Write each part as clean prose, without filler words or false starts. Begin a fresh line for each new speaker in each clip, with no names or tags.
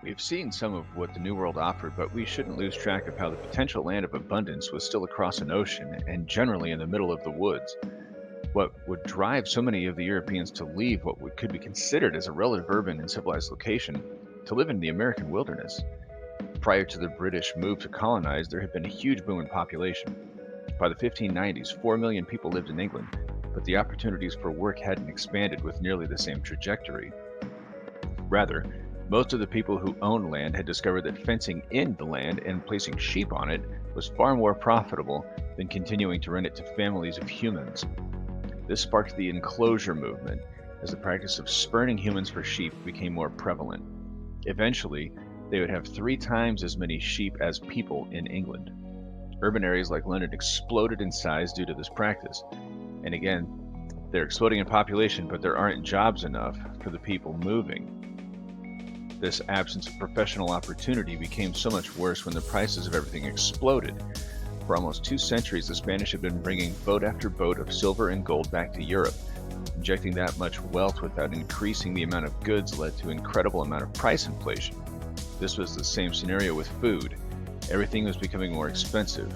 We've seen some of what the New World offered, but we shouldn't lose track of how the potential land of abundance was still across an ocean and generally in the middle of the woods. What would drive so many of the Europeans to leave could be considered as a relative urban and civilized location to live in the American wilderness? Prior to the British move to colonize, there had been a huge boom in population. By the 1590s, 4 million people lived in England, but the opportunities for work hadn't expanded with nearly the same trajectory. Rather, most of the people who owned land had discovered that fencing in the land and placing sheep on it was far more profitable than continuing to rent it to families of humans. This sparked the enclosure movement as the practice of spurning humans for sheep became more prevalent. Eventually, they would have 3 times as many sheep as people in England. Urban areas like London exploded in size due to this practice. And again, they're exploding in population, but there aren't jobs enough for the people moving. This absence of professional opportunity became so much worse when the prices of everything exploded. For almost 2 centuries, the Spanish had been bringing boat after boat of silver and gold back to Europe. Injecting that much wealth without increasing the amount of goods led to an incredible amount of price inflation. This was the same scenario with food. Everything was becoming more expensive.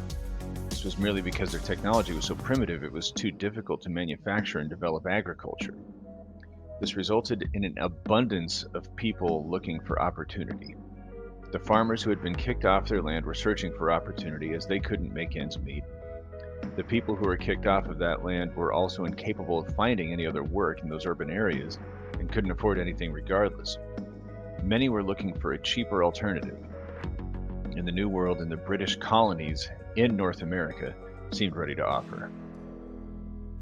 This was merely because their technology was so primitive it was too difficult to manufacture and develop agriculture. This resulted in an abundance of people looking for opportunity. The farmers who had been kicked off their land were searching for opportunity as they couldn't make ends meet. The people who were kicked off of that land were also incapable of finding any other work in those urban areas and couldn't afford anything regardless. Many were looking for a cheaper alternative. In the New World and the British colonies in North America seemed ready to offer.